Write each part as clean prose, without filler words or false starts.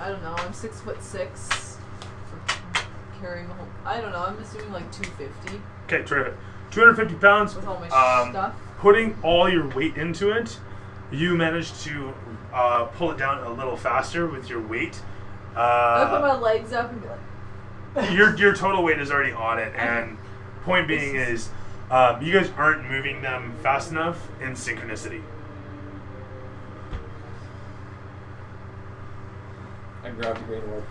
I don't know. I'm 6'6". Carrying the whole. I don't know. I'm assuming like 250. Okay, terrific. 250 pounds. With all my stuff. Putting all your weight into it, you managed to pull it down a little faster with your weight. I put my legs up and be like. your total weight is already on it, and point being is, you guys aren't moving them fast enough in synchronicity. I grab the green orb.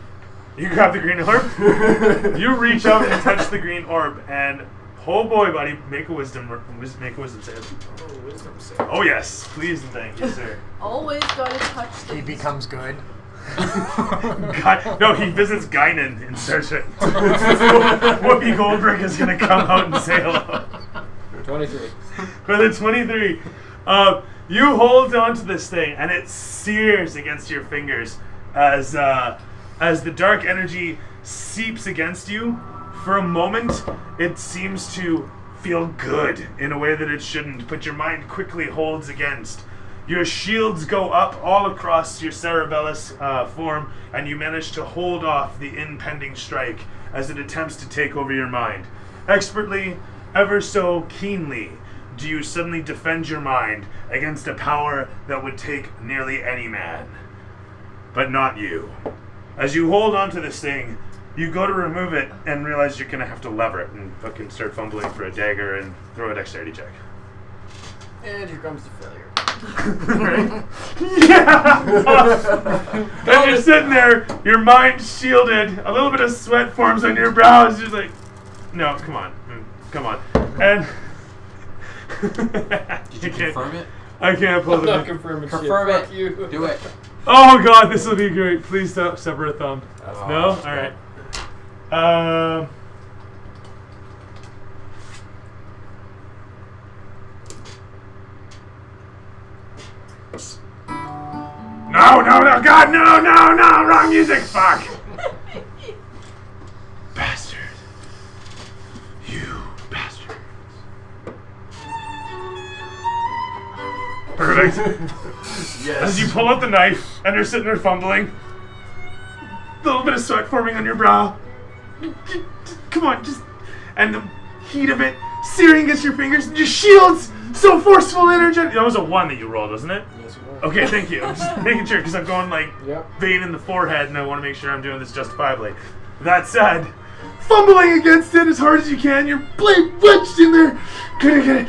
You grab the green orb. You reach out and touch the green orb, and oh boy, buddy, make a wisdom save. Oh, wisdom save. Oh yes, please and thank you, sir. Always gotta touch things. He becomes good. No, he visits Guinan in search of Whoopi Goldberg is gonna come out and say hello. 23. With a 23, you hold on to this thing, and it sears against your fingers as the dark energy seeps against you. For a moment, it seems to feel good in a way that it shouldn't, but your mind quickly holds against. Your shields go up all across your cerebellus form, and you manage to hold off the impending strike as it attempts to take over your mind. Expertly, ever so keenly, do you suddenly defend your mind against a power that would take nearly any man. But not you. As you hold on to this thing, you go to remove it and realize you're going to have to lever it and fucking start fumbling for a dagger and throw a dexterity check. And here comes the failure. Right? Yeah! And you're sitting there, your mind shielded, a little bit of sweat forms on your brows. You're like, no, come on. And did you confirm it? I can't pull I'm it. not confirming Confirm shit. it. Fuck you. Do it. Oh god, this will be great. Please stop. Separate thumb. No? Alright. No, God, no, wrong music, fuck! Bastard. You bastard. Perfect. Yes. As you pull out the knife, and you're sitting there fumbling, a little bit of sweat forming on your brow. Come on, and the heat of it searing against your fingers, and your shields so forceful and energetic. That was a 1 that you rolled, wasn't it? Yes, it was. Okay, thank you. I'm just making sure, because I'm going Yep. vein in the forehead, and I want to make sure I'm doing this justifiably. That said, fumbling against it as hard as you can, your blade wedged in there. Gonna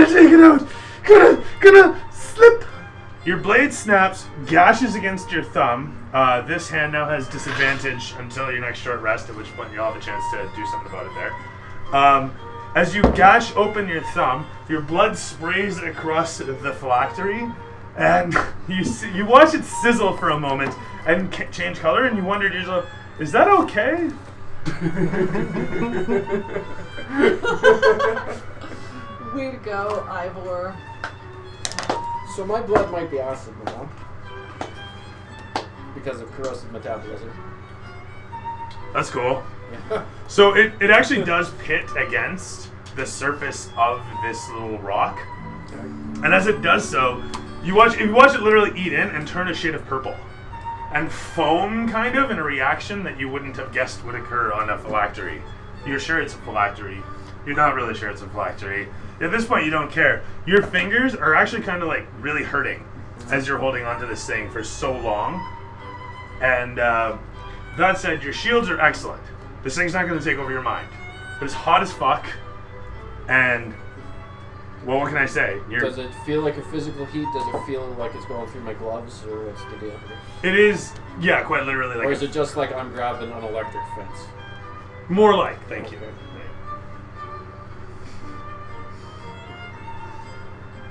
take it out. Gonna slip. Your blade snaps, gashes against your thumb. This hand now has disadvantage until your next short rest, at which point you'll have a chance to do something about it there. As you gash open your thumb, your blood sprays across the phylactery, and you watch it sizzle for a moment and change color, and you wonder to yourself, is that okay? Way to go, Ivor. So my blood might be acid now. Because of corrosive metabolism. That's cool. Yeah. So it actually does pit against the surface of this little rock. And as it does so, you watch it literally eat in and turn a shade of purple. And foam, kind of, in a reaction that you wouldn't have guessed would occur on a phylactery. You're sure it's a phylactery. You're not really sure it's a phylactery. At this point, you don't care. Your fingers are actually kind of like really hurting as you're holding onto this thing for so long. And that said, your shields are excellent. This thing's not going to take over your mind. But it's hot as fuck. And, well, what can I say? Does it feel like a physical heat? Does it feel like it's going through my gloves? Or what's the deal? It is, yeah, quite literally like. Or is it just like I'm grabbing an electric fence? More like, thank you.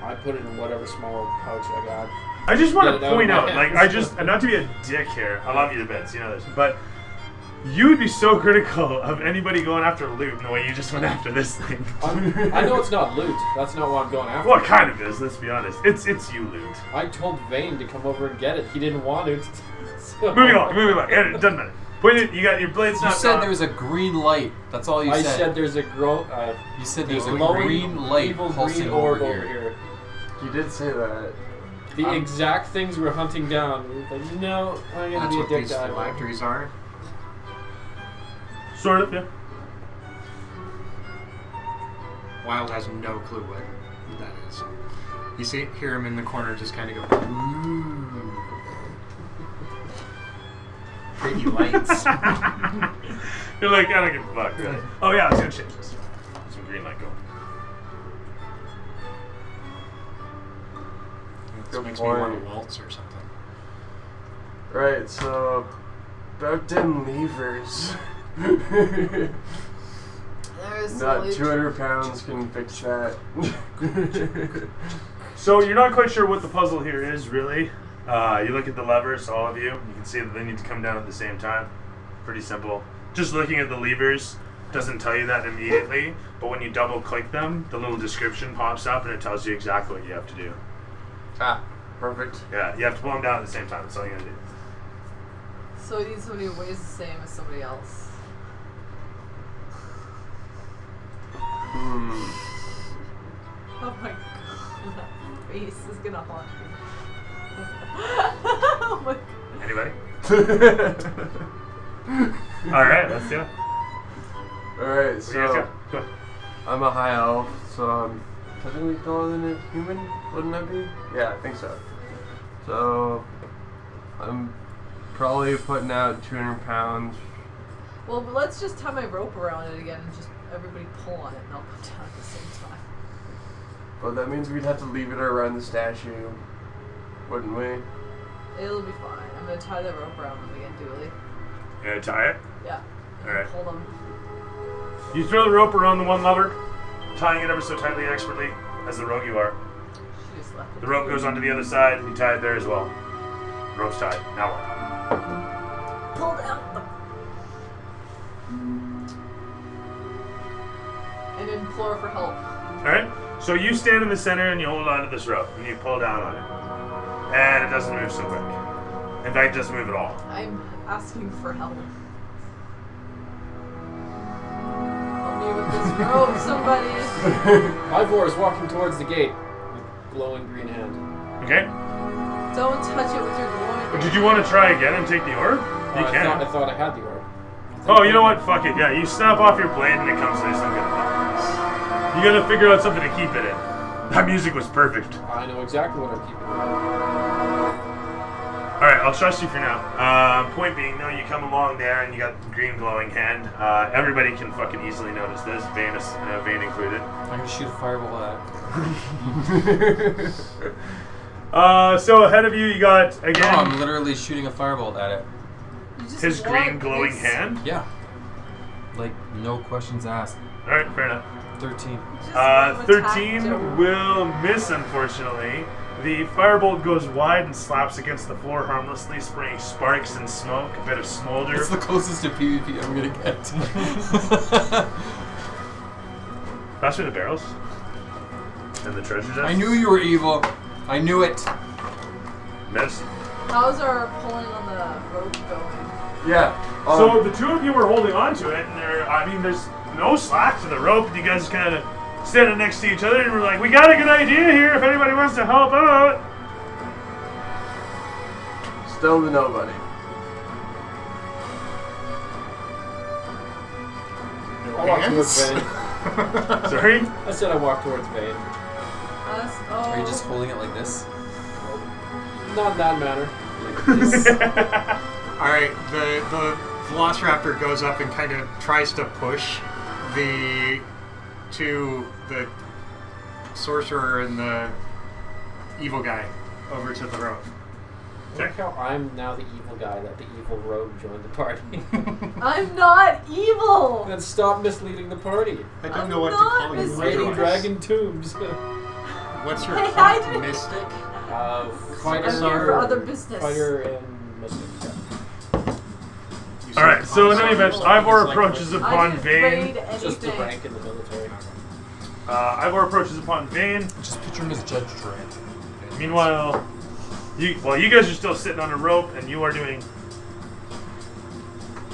I put it in whatever small pouch I got. I just want to Get it out point of out, my like, hands. not to be a dick here. I love you to bits, you know this. But you would be so critical of anybody going after loot in the way you just went after this thing. I know it's not loot. That's not what I'm going after. Well, it kind of is, let's be honest. It's you loot. I told Vane to come over and get it. He didn't want it. So. Moving on. It doesn't matter. Point it, you got your blade You snapped said off. there was a green light. That's all you I said. said there's a You said there's a glowing green light evil pulsing green orb over here. You did say that. the exact things we're hunting down. We're like, no, I'm gonna That's be a what dick these to Ivo. phylacteries are. Sort of, yeah. Wild has no clue what that is. You hear him in the corner just kind of go, ooh. Pretty lights. You're like, I don't give a fuck, really. Oh yeah, I was gonna change this. Some green light going. This makes me want to waltz or something. Right, so about them levers. There's Not only 200 pounds can fix that. So you're not quite sure what the puzzle here is, really. You look at the levers, all of you. You can see that they need to come down at the same time. Pretty simple. Just looking at the levers doesn't tell you that immediately, but when you double click them, the little description pops up and it tells you exactly what you have to do. Ah, perfect. Yeah, you have to pull them down at the same time. That's all you gotta do. So you need somebody who weighs the same as somebody else. Oh my god, that face is gonna haunt me. Oh my god. Anybody? Alright, let's do it. Alright, Where you guys so go? I'm a high elf, so I'm technically taller than a human, wouldn't I be? Yeah, I think so. So I'm probably putting out 200 pounds. Well, but let's just tie my rope around it again and just everybody pull on it and I'll come down at the same time. Well, that means we'd have to leave it around the statue, wouldn't we? It'll be fine. I'm gonna tie the rope around them again, Dooley. You gonna tie it? Yeah. And Alright. Hold them. You throw the rope around the one lever, tying it ever so tightly expertly, as the rogue you are. She just left it. The rope goes onto the other side, and you tie it there as well. Rope's tied. Now what? Pull down the... And implore for help. Alright? So you stand in the center and you hold on to this rope, and you pull down on it. And it doesn't move so quick. In fact, it doesn't move at all. I'm asking for help. Help me with this rope, somebody. Ivor is walking towards the gate with glowing green hand. Okay? Don't touch it with your glowing. Did you want to try again and take the orb? You can. I thought I had the orb. Oh, you know what? Fuck it. Yeah, you snap off your blade and it comes nice and good. You gotta figure out something to keep it in. That music was perfect. I know exactly what I'm keeping. Alright, I'll trust you for now. Point being, though, you come along there and you got the green glowing hand. Everybody can fucking easily notice this, Vane included. I'm gonna shoot a fireball at it. So ahead of you, you got, No, again, I'm literally shooting a fireball at it. You just his want green glowing this- hand. Yeah. Like, no questions asked. Alright, fair enough. 13. just want to attack 13 Joe. will miss, unfortunately. The firebolt goes wide and slaps against the floor harmlessly, spraying sparks and smoke, a bit of smolder. It's the closest to PvP I'm gonna get. Pass me the barrels. And the treasure chest. I knew you were evil. I knew it. Miss. How's our pulling on the rope going? Yeah. So the two of you were holding on to it, and there's no slack to the rope. You guys kind of standing next to each other, and we're like, we got a good idea here if anybody wants to help out. Still the nobody. I walked towards Vane. Sorry? I said I walked towards Vane. Us? Oh. Are you just holding it like this? Not in that manner. Alright, the Velociraptor goes up and kind of tries to push the sorcerer and the evil guy over to the rope. Look how I'm now the evil guy that the evil rogue joined the party. I'm not evil! Then stop misleading the party. I don't I'm know what to not call you. misleading. Raiding otherwise. dragon tombs. What's your Hey, I class? didn't- Mystic? Fighter, I'm here for other business. Fighter and mystic. Yeah. You Alright, said so in any console. event, Ivor It's like- approaches I upon didn't Vane. raid Just the anything. rank in the military. Ivor approaches upon Vane. Just picture him as Judge Dredd. Meanwhile, you guys are still sitting on a rope, and you are doing.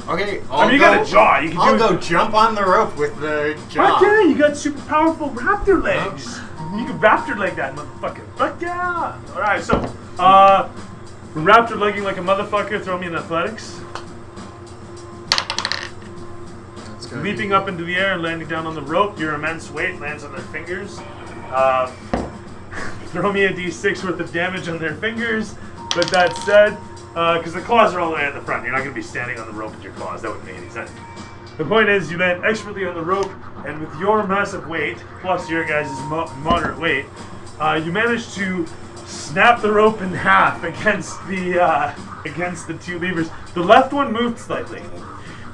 Okay, You got a jaw. You can I'll do go jump on the rope with the jaw. Okay, you got super powerful raptor legs. You can raptor leg that motherfucker. Fuck yeah! Alright, so, raptor legging like a motherfucker, throw me in athletics. Leaping up into the air and landing down on the rope, your immense weight lands on their fingers. Throw me a d6 worth of damage on their fingers. But that said, because the claws are all the way at the front, you're not going to be standing on the rope with your claws. That wouldn't make any sense. The point is, you land expertly on the rope, and with your massive weight, plus your guys' moderate weight, you manage to snap the rope in half against the two levers. The left one moved slightly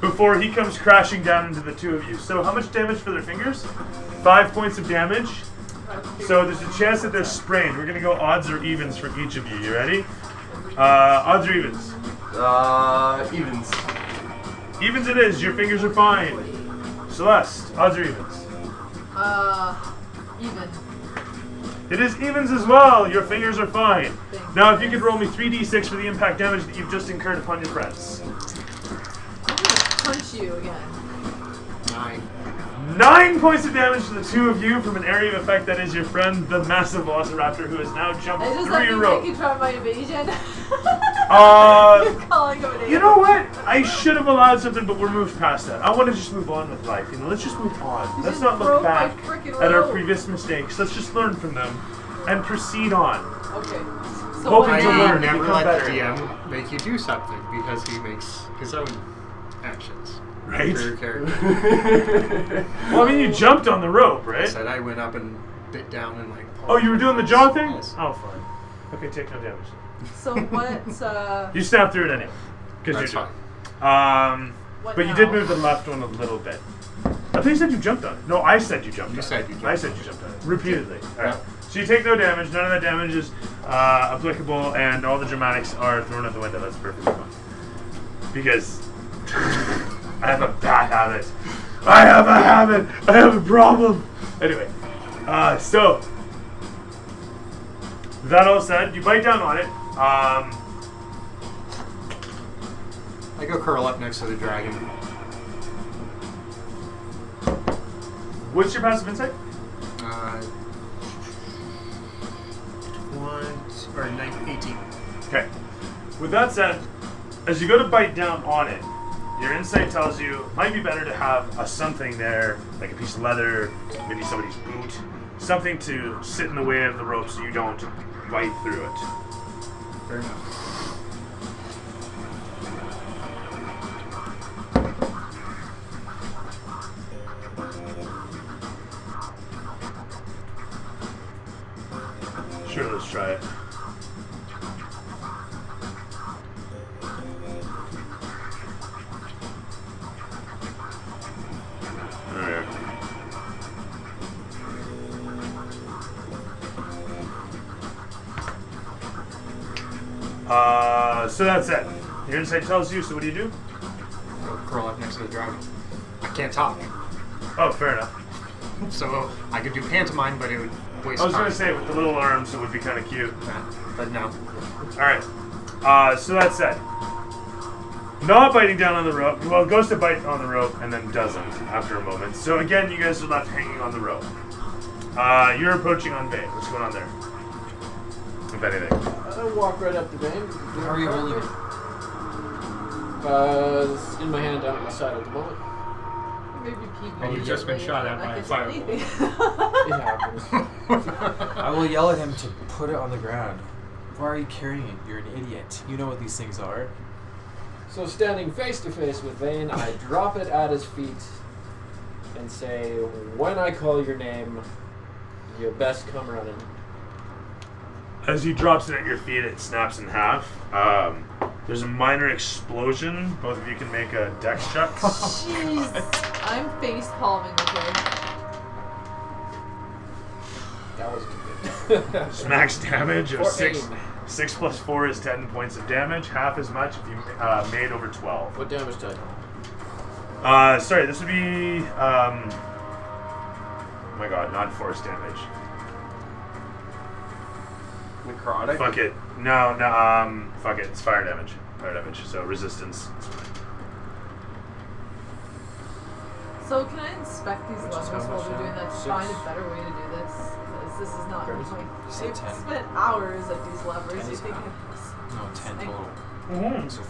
before he comes crashing down into the two of you. So how much damage for their fingers? 5 points of damage. So there's a chance that they're sprained. We're going to go odds or evens for each of you. You ready? Odds or evens? Evens. Evens it is. Your fingers are fine. Celeste, odds or evens? Even. It is evens as well. Your fingers are fine. Thanks. Now, if you could roll me 3d6 for the impact damage that you've just incurred upon your friends. I'm gonna punch you again. 9. 9 points of damage to the two of you from an area of effect that is your friend, the massive velociraptor, who has now jumped I just through let your you rope. make you try my evasion. Uh, You're calling him an idiot. You know what? I should have allowed something, but we're moved past that. I want to just move on with life. You know, let's just move on. You Let's just not look broke my back frickin' at our rope. previous mistakes. Let's just learn from them and proceed on. Okay. So Hoping what to do learn. you- never become let better. the DM make you do something because he makes his own actions. Right? For your character. Well, I mean, you jumped on the rope, I right? said I went up and bit down and like. Oh, you were doing the jaw thing? Yes. Oh, fine. Okay, take no damage. So what? You snapped through it anyway. That's You're fine. What but you now? did move the left one a little bit. I thought you said you jumped on it. No, I said you jumped on You it. said you jumped I said you jumped on it. Repeatedly. Alright. Yeah. So you take no damage, none of that damage is applicable, and all the dramatics are thrown out the window. That's perfectly fine. Because I have a bad habit. I have a habit. I have a problem. Anyway, so that all said, you bite down on it. I go curl up next to the dragon. What's your passive insight? 18. Okay. With that said, as you go to bite down on it, your insight tells you it might be better to have a something there, like a piece of leather, maybe somebody's boot, something to sit in the way of the rope so you don't bite through it. Fair enough. Sure, let's try it. Alright. So that's it. Your insight tells you, so what do you do? Go curl up next to the dragon. I can't talk, Oh, fair enough. so I could do pantomime, but it would waste I was time. going to say, with the little arms, it would be kind of cute. But no. Alright. So that's it. Not biting down on the rope. Well, it goes to bite on the rope and then doesn't after a moment. So again, you guys are left hanging on the rope. You're approaching on Vane. What's going on there? If anything. I walk right up to Vane. How are you holding it? It's in my hand down at my side at the moment. Maybe people. And you've just been shot at by a fireball. It happens. I will yell at him to put it on the ground. Why are you carrying it? You're an idiot. You know what these things are. So standing face to face with Vane, I drop it at his feet and say, "When I call your name, you best come running." As he drops it at your feet, it snaps in half. There's a minor explosion. Both of you can make a dex check. Jeez. I'm face palming with her. That was good. It's max damage of 6. 14. 6 plus 4 is 10 points of damage. Half as much if you made over 12. What damage type? Sorry, this would be. Oh my god, not force damage. Necrotic? Fuck it. No, fuck it. It's fire damage. Fire damage. So resistance. It's fine. So can I inspect these Which is levels how while much we're doing now? that? To 6. find a better way to do this. 'Cause this is not Curtis? going. said I've 10. spent hours at these levers. 10 You is think fine. it was No, 10 Like- total. Mhm. So